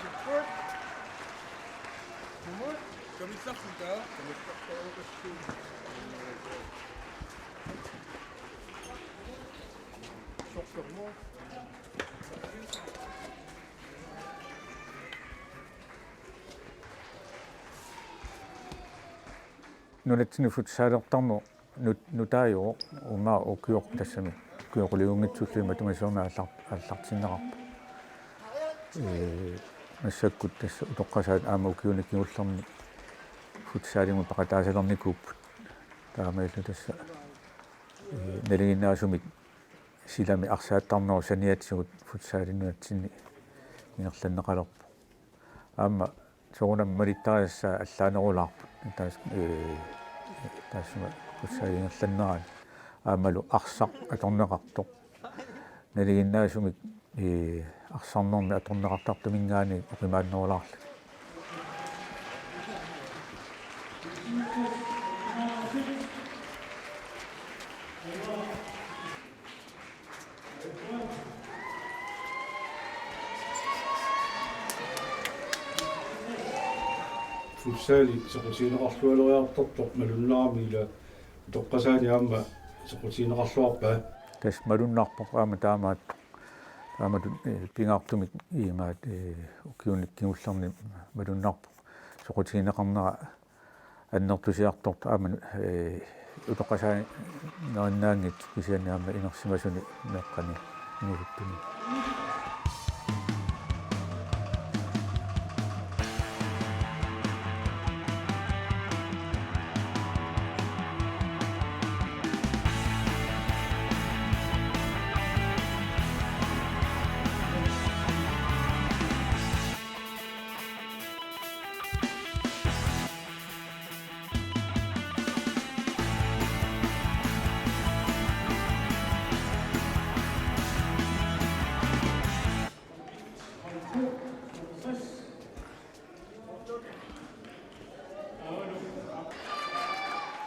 Good. Nummer? Kamitsakita. Kamitsakita oikeasti. Sokkermo. Nuletini futsalertarmu nutaajo uma okuor tassami kuoruliungitsulliuma tumassuuna аллартиннеқарпа массаккут тасса утоққасаат аама укиуникиуллерни футсаалиму пақатаасалерникууппут таамаиллу тасса налигиннаасумик силами арсааттарнеру саниатсигут футсаалинуатсинни ингерланнеқалерпу аама сорунам малиттариассаа аллаанерулаарпут таасма футсаалингерланнерaan аамалу арсақ аторнеқартоқ налигиннаасумик арсарнерми аторнеқартартумингаани оқимааннерулаарла футсаали сеқутиинеқарлуалериартортоқ малуннаармила тоққасаани аама сеқутиинеқарлуарпаа тас малуннаарпоқ аама таамату пингаартумик иимаат укиуниккиуллерни малуннаарпоқ сеқутиинеқарнера аннертусиарторт аама утоққасаани нериннаангит кисиани аама инерсимасуни неққани нугуттуни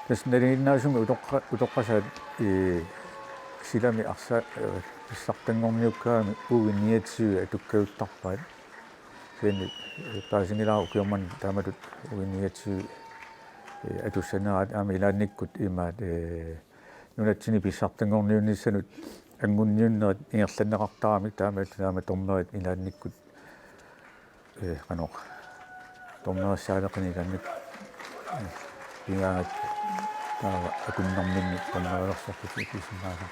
тас налигиннаасуми утоққасаат силами арса писсартангорниуккаами угинниатсуи атуккавиттарпаат сиани таасингилаа укиорман тааматут угинниатсуи атуссанераат аама илаанниккут имаат нунатсини писсартангорниунниссанут ангунниуннерат ингерланнеқартарамик таама торнерит илаанниккут каноо торнерассаалеқини илаанник пингаат таава акуннэрминни торнералерсортут икисиннаага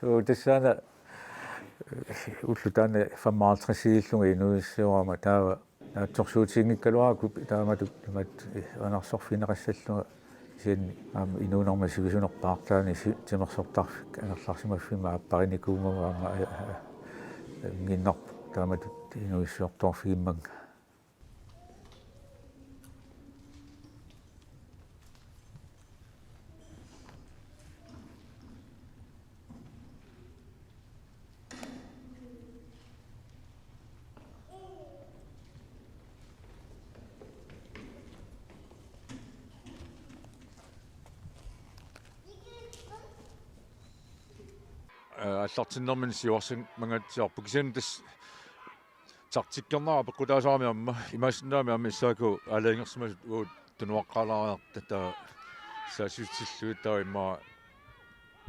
so tessana ullutana 55 inuissuarama taava torsuutiingikkaluaraku taamatu imat anarsorfineqassalluga sianni aama inuunerma sivisunerpaartaani timersortarfik anerlarsimaffima apparinikuumama aama nginnerpu taamatu inuissuortorfigimmanga аллартиннэрмин сиуарсин мангаатсиарпу кисиан тас тартиккернара пеккутаасаарми амма имаасиннаами амма иссааку алаингерсимасут уут тунуаққалаариарта таа саасуутсиллуит таа имма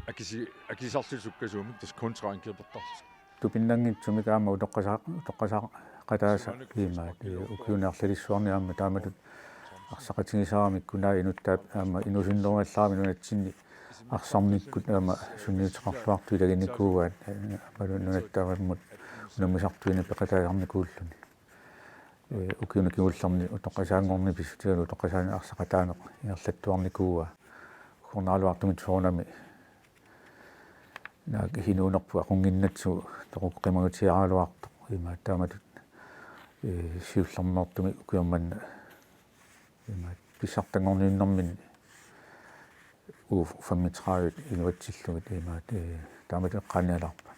акисарлу суккасуумик тас контраан киупертарс тупиннангитсуми таама утоққасаа qataasa iimaat ukiunearlalисsuarniaamma taamatut арсақатигисаарамиккунаа инуттаап аама инусиннеруаллаарми нунатсинни арсарниккут аама сунниутеқарлуарту илагинникуугаат амалунунаттааваммут унаммисартуини пеқатаасарникууллуни укиунакиулларни утоққасаангорни писсутигалу утоққасаани арсақатаанеқ иерлаттуарникууа хорнаалуартумит соонами наак хинуунерпу ақунгиннатсу тоқуққимагутиаралуарто имаат тааматут сиулларнеортуми укиумманна имаат писсартангорниуннэрмин у 35 инуатсиллугит имаат таамату эққаниаларпа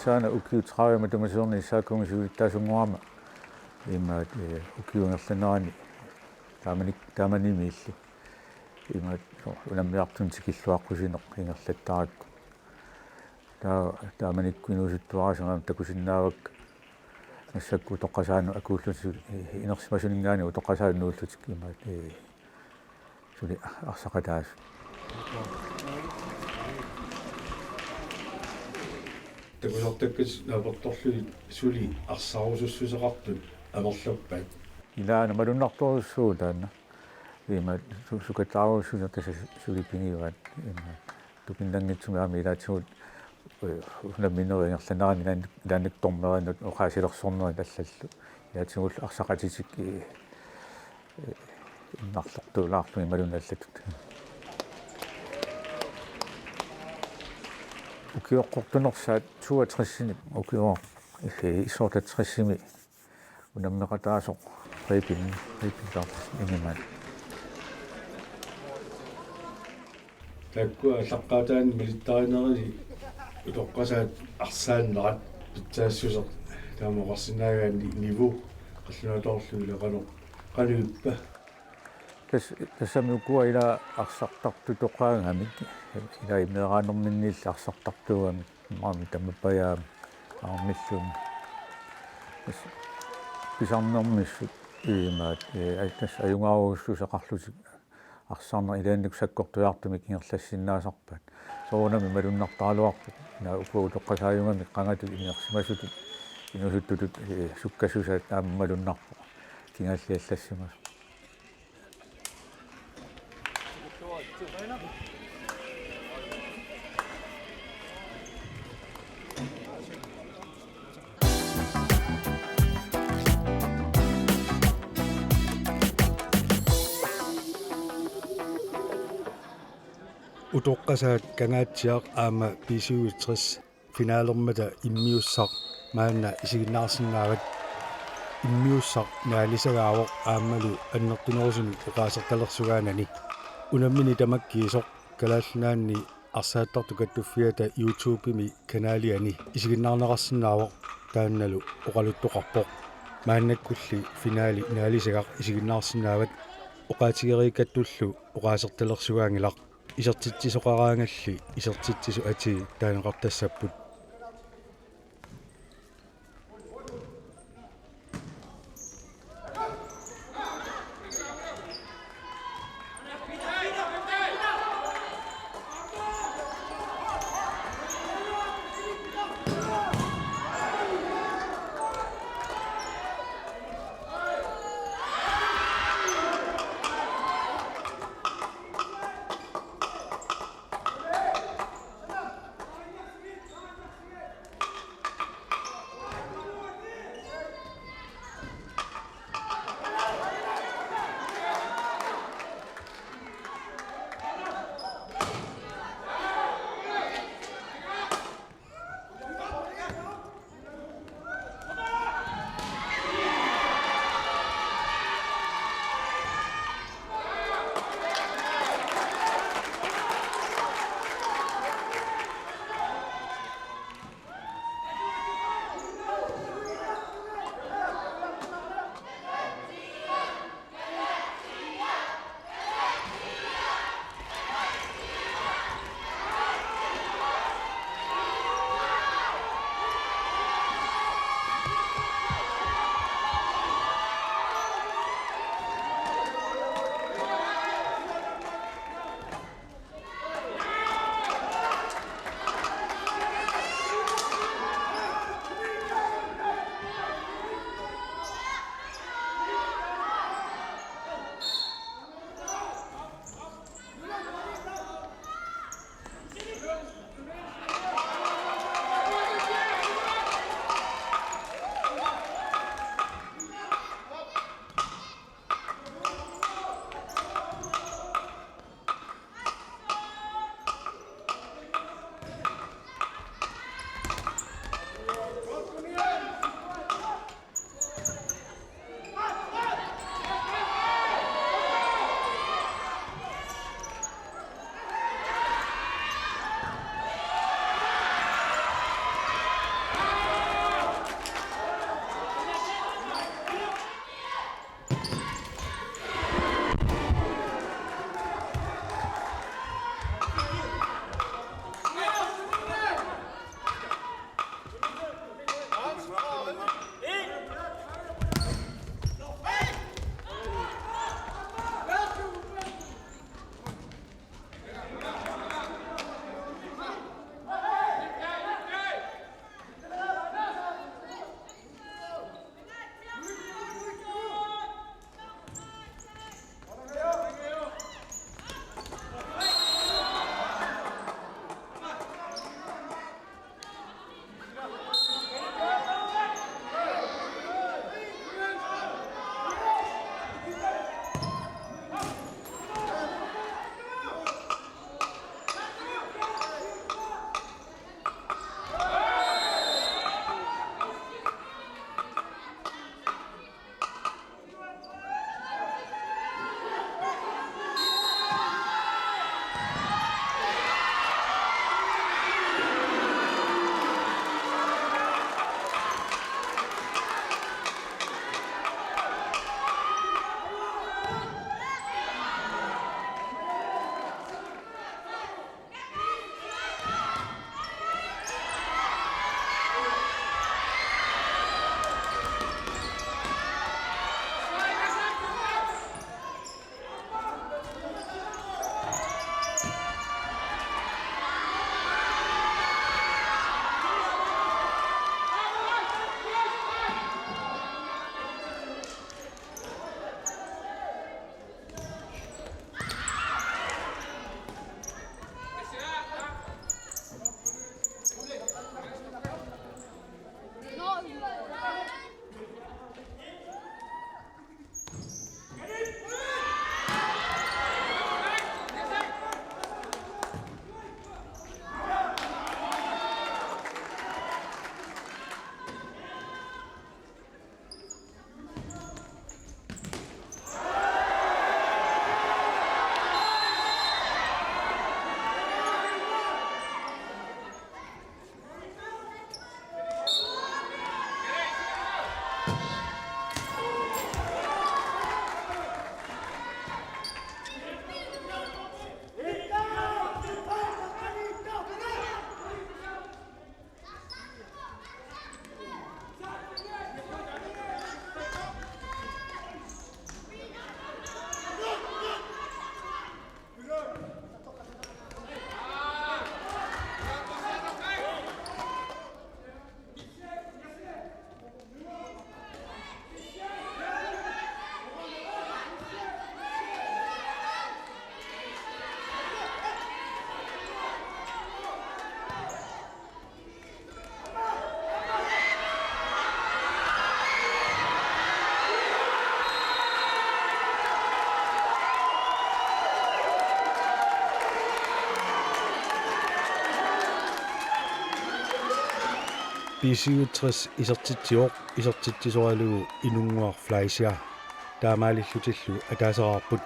Sana ukiutraama tumasorni saakungusuittaasungorama imaat ukiungerlanaani taamanimiilli imaat unammiartun tikilluaqqusineq ingerlattaarakku taamanikuinusuttuarasungam takusinnaavak nassakku toqqasaanu akuullusu inersimasuningaani utoqqasaanuullutik imaat suli arsaqataas такусартаккас наапорторлуи сули арсаарусуссусеқартут амерлаппат илаана малуннарторуссуу таана има сукатаарусуна таса сулипиниуат има тупиндангитсугаами илаатсуут унамминерингерланаани лаанниктормеранут оқаасилерсорнери таллаллу илаатсугул арсақатитик иннарлортуулаарлуи малуналлатут ukiorqortunersaat 62-sinik ukior issortatsrissimi unammeqataasoq qeipillartas inimaat такку аллаққаатаани милиттаринерили утоққасаат арсааннерат питсаассусеқ таамоқарсинаагаани ниву қаллунааторлуила qanuuppa тассами укуа ила арсартарту тоқаангамик ила имеерааnerminniilla арсартартуами маами таммаппаяам аармиллуум писарнермиссут имаат тас аюнгааруссусеқарлутик арсаарнер илаанник саккортуяартумик ингерлассиннаасарпаат соонами малуннартаалуарпут наа укуу тоққасааюнгами қангату иниарсимасутут инусуттутут суккасусаат аама малуннарпо кингаллиаллассимас утоққасаат кангаатсиақ аама писуутсрис финаалермата иммиуссақ маанна исигиннаарсинаагат иммиуссақ наалисагаавоқ аамалу аннертунерусуни уқаасерталерсугаанани унаммини тамаккиисоқ калааллаанни арсааттарту каттуффиата YouTube-ими канаалиани исигиннаарнеқарсинаавоқ таанналу оқалуттоқарпоқ мааннаккулли финаали наалисагақ исигиннаарсинаават оқаатигерикаттуллу уқаасерталерсугаангилақ исертитсисоқараангалли исертитсису ати таанеқартассаппут Pisiutris isertitiok isertittisoralugu inunguar Fleisia taamaalillutillu ataaserarput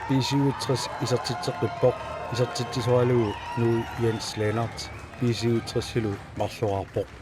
Pisiutris isertitteqippoq isertittisoralugu Nui Jens Lennart Pisiutrissilu marluarpoq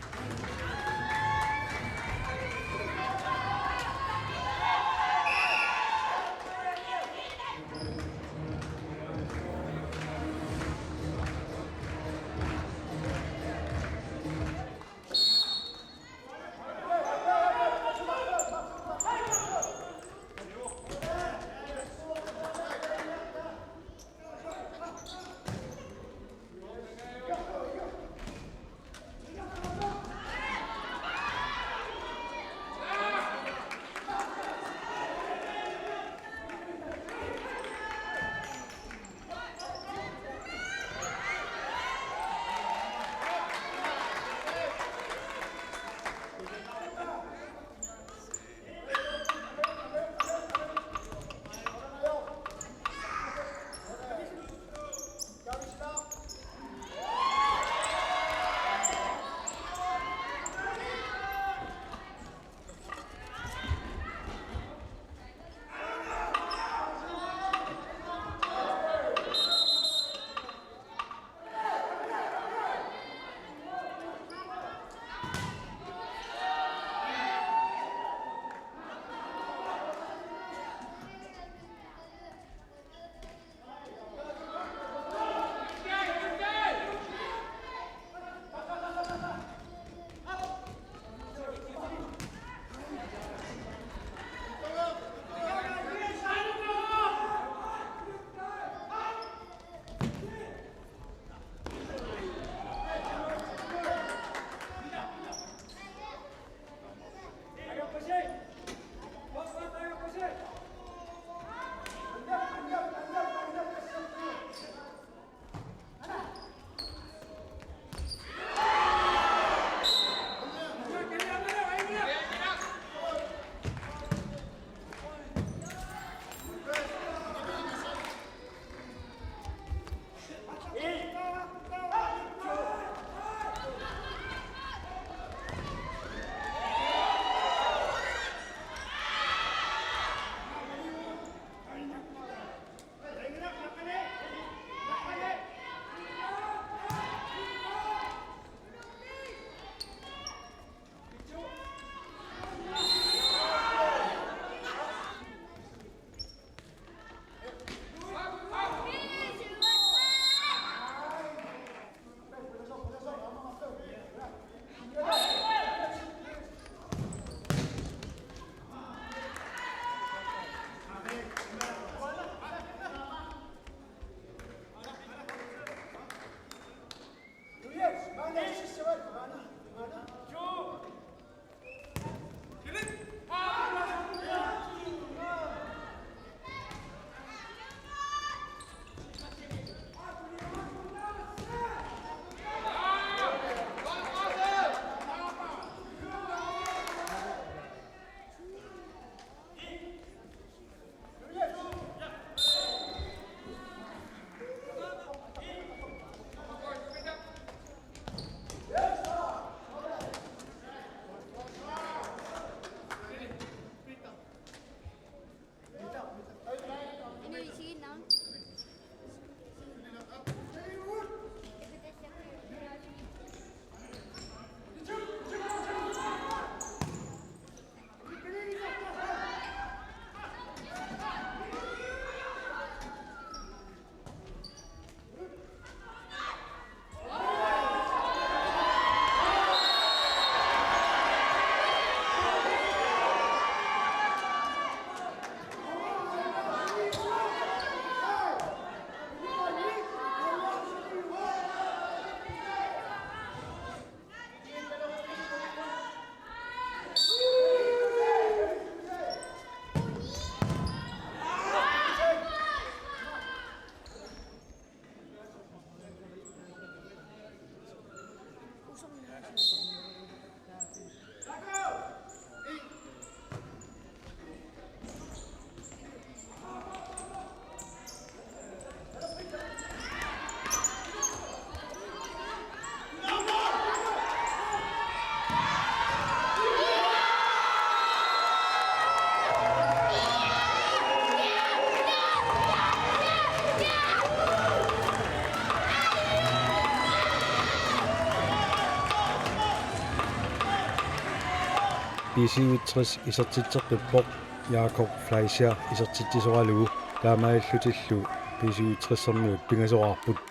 PC-60 isartitseqqippoq Jakob Fleischer isartittisoralugu taamaillutillu PC-60-sermiut pingasoraarput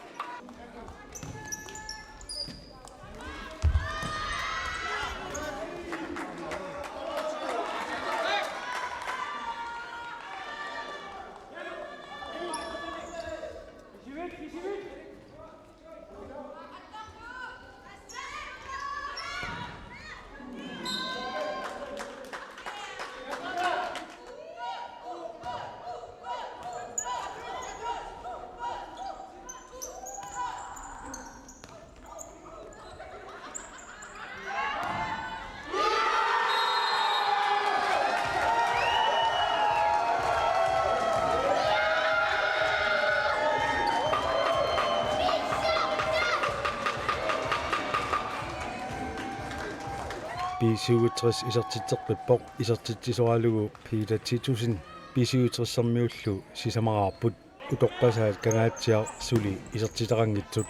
PC-60 isartitseqqippoq isartittisoralugu Peter Titusin PC-60-sermiullu sisamaraarput utoqqasaat kangaatsiaq suli isartitaqanngitsut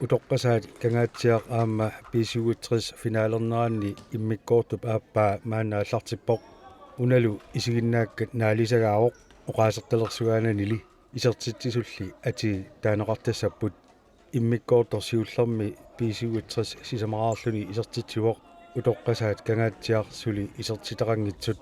utoqqasaat kangaatsiaq aamma PC-60 finaalerneranni immikkoortup aappaa maannaallartippoq unalu isiginnaakkat naalisagaavoq oqaasertalersugaananili isertittisulli ati taaneqartassapput immikkoortorsiullermi PC-60 sisamaraarluni isertitsivoq utoqqasaat kangaatsiaq suli isertitaqanngitsut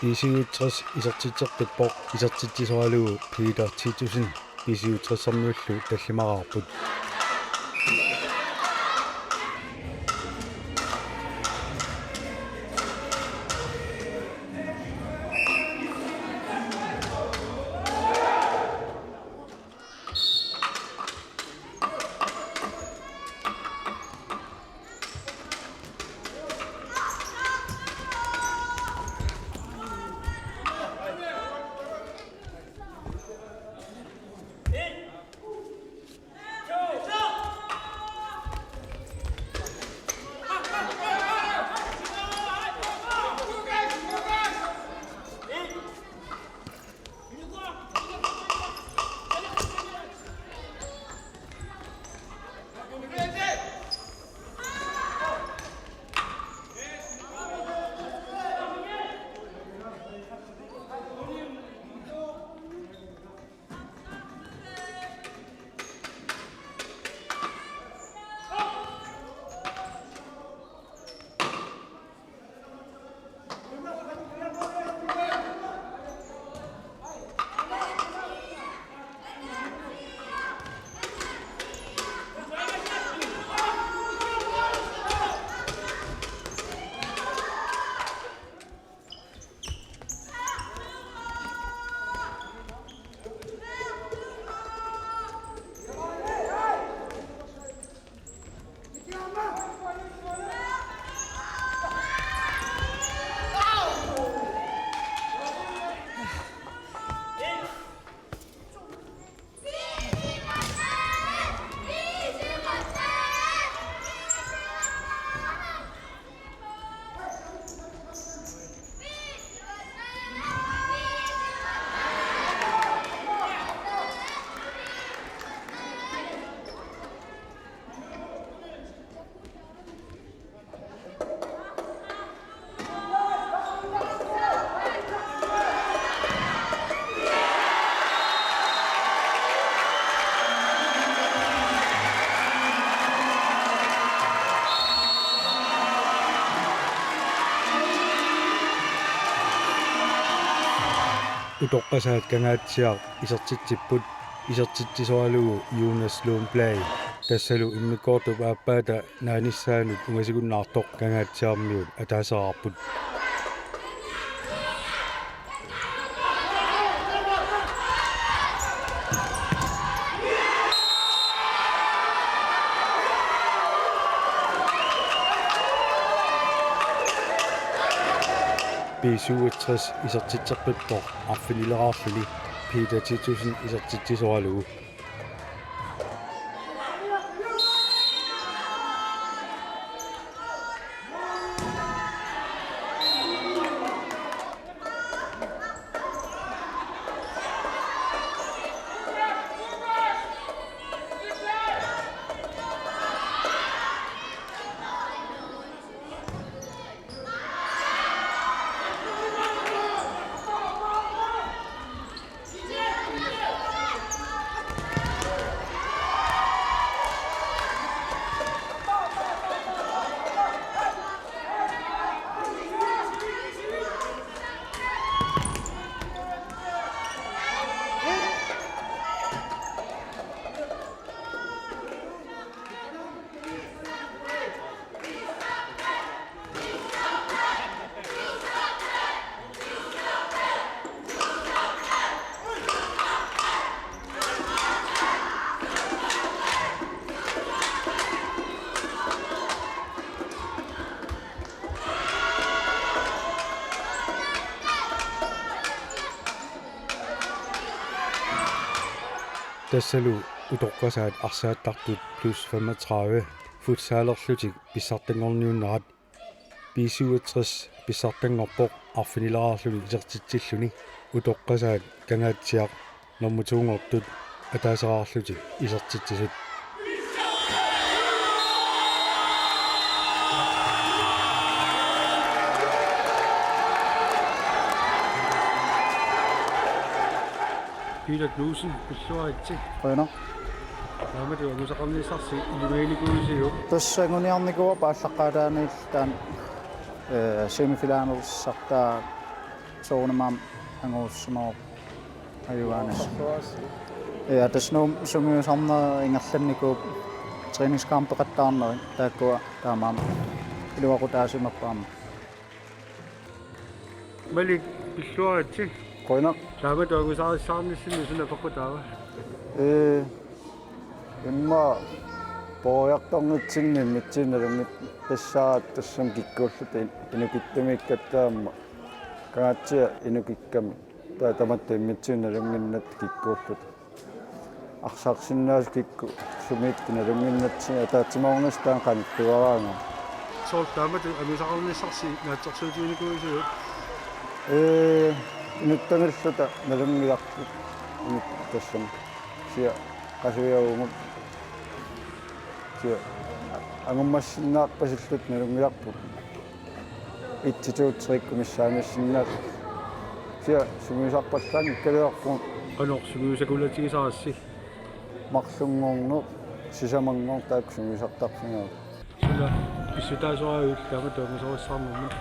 PC-60 isertitsertippoq isertittisoralugu Peter 1000 PC-60-sernuullu tallimaqarput utoqqasaat kangaatsiaq isertitsipput isertittisoralugu Jonas Lundblad tassalu immikkoortup aappaata naanissaanut ungasigunnaartoq kangaatsiarmiut ataasaqarput PC-60 isertitserpippoq arfinilerarluli Peter 1000 isertittisoralugu tassalu utoqqasaat arsaattartut +35 futsaalerlutik pissartangorniunnerat PC-60 pissartangorpoq arfinilerarluli isertitsilluni utoqqasaat kangaatsiaq normutungortut ataasaqarlutik isertitsisut Peter Knudsen, Pisuaritsi. Bueno, Naamatu anusaqarnisarsi ilumeelikuusiu. tassanguniarnikuwa paallaqqaalaaniiltaan semifinaalissartaa soonamaam anguussumoo ayuaanas ja tasnum sungiusarnaa ingerlanniku træningskampeqattaarneri taakkua taamaam iluaqutaasimerpaama Malik pilluaratsi qoina taama toongusaarissaarnissinnu suna paqutaava imma poojaqtornitsinni mitsinerumit tassaat tassam kikkuullut inukittamiikkattaamma kaatsia inukikkami taatamatta mitsinerunginnat kikkuullut арсаарсиннаас кикку сумииттинерумгиннатси атаатсимаорнастаан каниттуараанга sool taamatu амисақарнissarsi наатсорсуутиуникуисуу инуттангиллута налунгиларту инут тассам сиа qasuyaumut сиа ангуммассиннаақпасиллут налунгиларпут итситуутсерикку миссаанассиннаат сиа сумисарпаллаани иккалуарпу qanoqsuguusakulatigисаарassi марлунгорну сисамангор тааксумисартарсинаа сула писсутаасораавил таама тоongusoriссаарнэрмут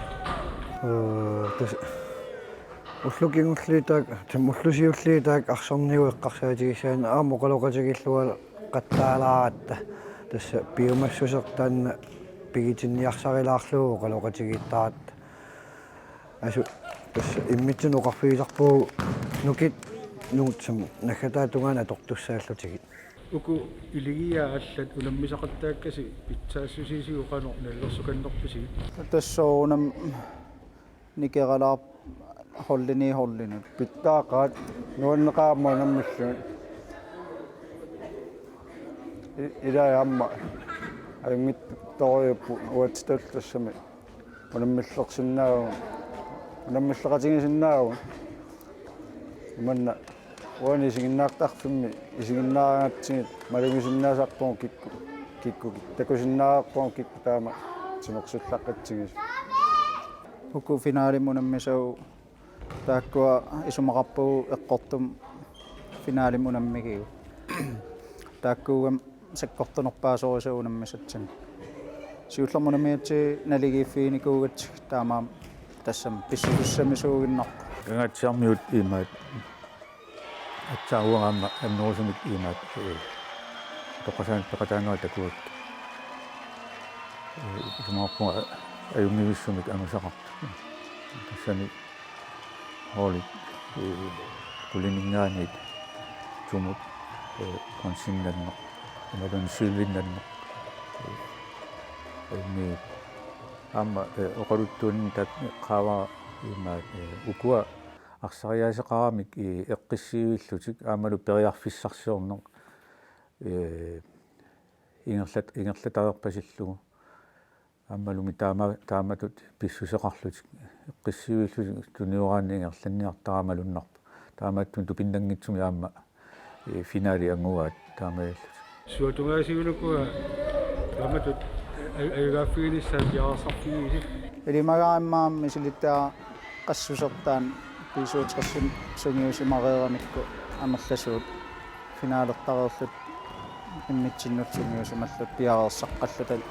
тас уллукингуллиитаак тамуллусиуллиитаак арсорниу эққарсаатигисаана аамоқалоқатигиллуала қаттаалааратта тасса биомассусертаанна пигитинниарсарилаарлуу оқалоқатигиттаратта асу тасса иммитсинеқарфигисарпуу нукит нуутсам нахатаа тунгана тортуссааллутигит уку илигиа аллат унаммисақаттааккаси питсаассусисигу qanor наллерсуканнерпуси тассоонам никералаар холлинут питтаақаат нуаннеқаамманаммиллу илаямма ангит ториуппу уатсталлассами унаммиллеқатигисиннаагу манна уани сигиннаартарфимми исигиннаагаатсигит малугисиннаасарпуун кикку такусиннаарпуун кикку таама симерсуллаққатсигис уку финалимунаммисау тааккуа исумақарпугу эққортум финалимунаммигиу тааккуугам саккортунерпаасорисуунаммисатсин сиуллермунамиатси налигииффииникуугат таамаам тассам писсусамисуугиннарпу кангатсиармиут имаат атсауарамма аннерусумик имаат тоқасаан пекатаангаа такуут исумаарпу аюнгивиссумик анусақарту тассани холи кулинингаанит тумут консиннаннер ималун силвиннаннер ми амма оқалуттуунни так қава имаат укуа арсариаасеқарамик эққиссиуиллутик аамалу периарфиссарсиорнеқ ингерлатаерпасиллугу аамалуми тааматут писсусеқарлутик эққиссиуиллутик туниораани ингерланниартарамалуннарпа таамааттун тупиннангитсуми аама финали ангуаат таамаиллутик суатунгаасигунукуа тааматут аюгаффигиниссаат яарсарфигиси илимагааммаамми силиттаа qassусертаан писуутрессим сунгиусимареерамикку амерласуут финаалертареерлут иммитсиннут сунгиусималлут пиареерсаққаллутал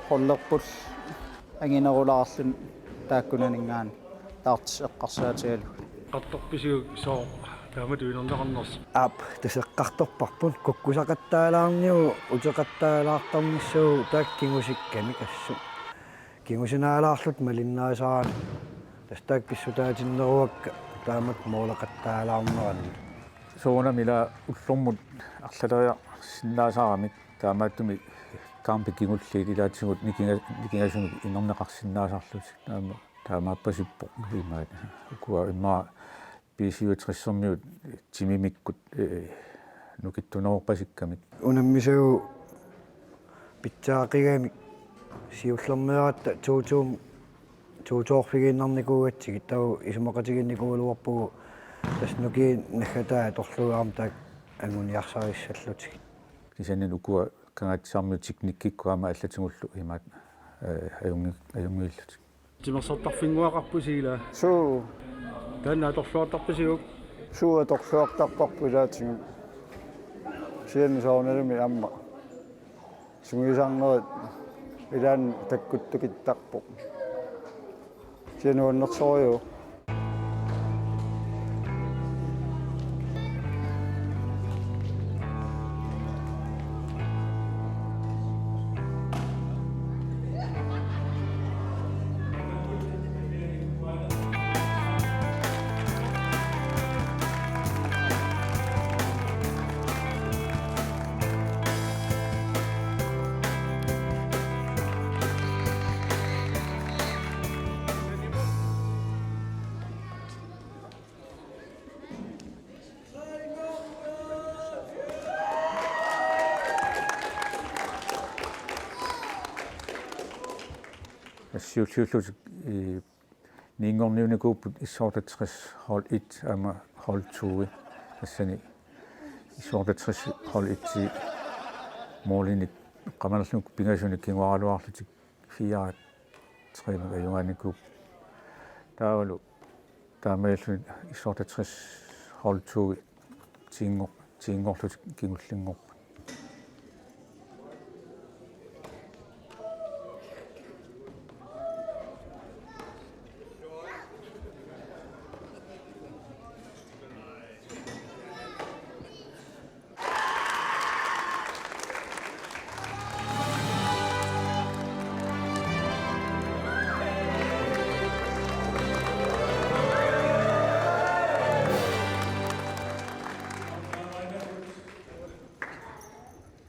холлерпул ангинерулаарлун тааккунанингаан таартис эққарсаатигалу qattorpisiu soo таамату инернеқарнерс ап тасеққарторпарпут куккусақаттаалаарниу утеқаттаалаартарниссуу тааккингусикками кассу кингусинаалаарлут малиннаасараани тастаак писсутаатиннеруакка таамат моолеқаттаалаарнерани соонамила уллормут арлалериа синнаасаарамик таамааттуми кампикингуллиит илаатсигут никингасуми инернеқарсиннаасарлутик таамааппасиппо имаат укуа имма писиутрissермиут тимимиккут нукиттунерпасиккамик унаммисагу питсаақигамик сиуллермеаратта туутоорфигиннарникуугатсигит тау исумақатигинникуулуарпугу таснуки нахатаа торлугаам таак ангуниарсариссаллутик кисанин укуа кангатсаармиу тикниккиккуама аллатингуллу имаат аюнгииллутик тимерсартарфингуақарпусигила суу таанаа торлуартарпусигук суа торсуартарпарпулаатигу сианнисаорналуми амма сунгисаарнерит илаан таккуттукиттарпо сиануаннерсориу ассиуллиуллутик ниингорниунакууппут иссоортатсрис хол 1 ама хол 2 тассани иссоортатсрис хол 1 молиник qamanerluk pingasuni kinguaraluarlutik 4 3 аюнганикуп таавалу таамааллу иссоортатсрис хол 2 тиингорлутик кингуллингорпут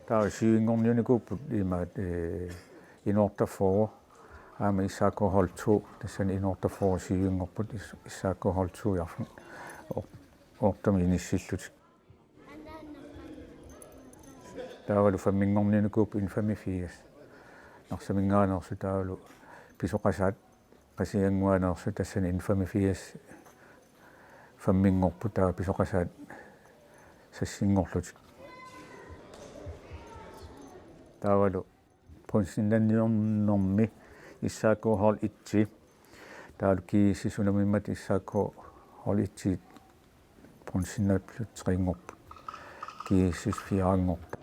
Der syingorniunikuupput imaat inortarforu aama issaakko hold 2 tassani inortarforu syingorput issaakko hold 2 jarfun ortami inissillutik taavalu fammingorniunikuup infamifias narsaminngaanersu taavalu pisoqasaat qasianguanersu tassani infamifias fammingorput taa pisoqasaat sassingorlutik taavalu ponsinnanniornormi issaakko hol 1 taalu kiissisunamimmat issaakko hol 1 ponsinnaplut 3ngorput kiissis 4ngorput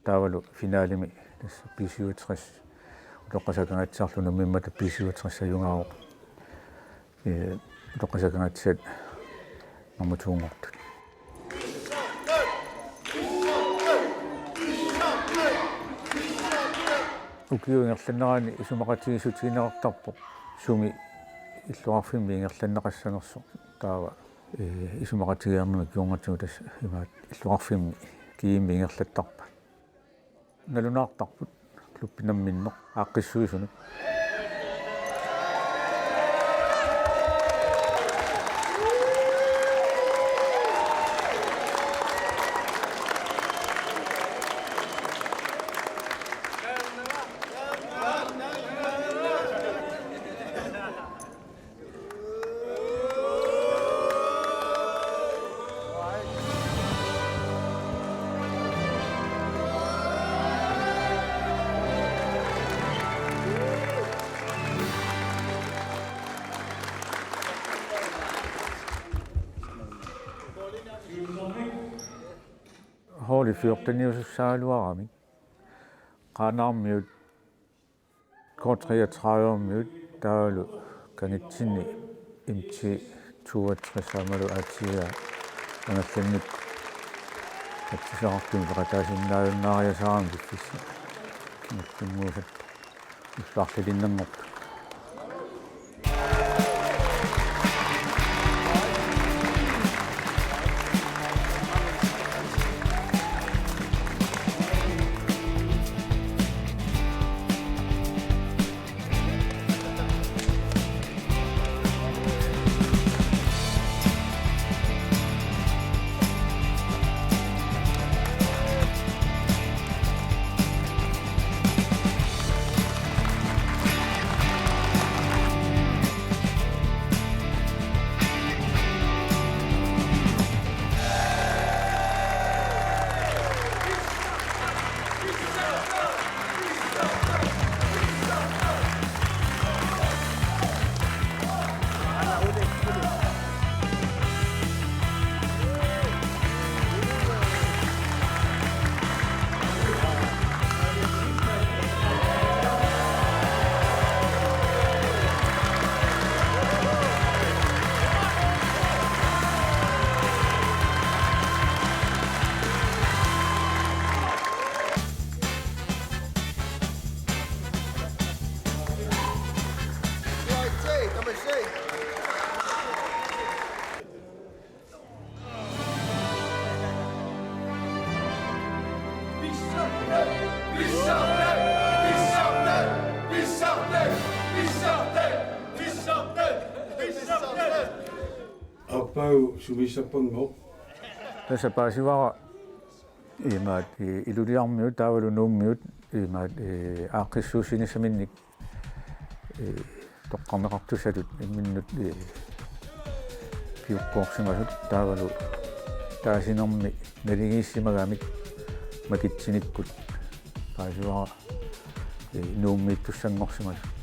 taavalu finaalimi tassa P67 utoqqasakangatsarluna mimmata P67 ajungaaruq utoqqasakangatsat namatuungortut ukiuingerlannerani isumaqatigisutiginerartarpoq sumi illuarfimmi ingerlannaqassanersoq taava isumaqatigiarnumi kiungatigu tassa imaat illuarfimmi kiimmi ingerlattarpa nalunaartarput kluppinamminneq aaqqissuisunut hooli 14-usussaaluarami qaanaarmiut K33 taalu kangitsinni imti 62 amalu aatia angallannik atsisaqartumi peqataasinnaajunnaariasaarami kiffissi kinguusat ullaarlilinnanngortu Papau sumisappango. Tässä pääsivara imaat iluliarmiut taavalu nuummiut imaat aaqissuusinisaminnik toqqarneqartusalut imminnut piuqqorsimasut taavalu taasinermi naligiissimagaamik makitsinikkut pääsivara nuummiittussanngorsimasut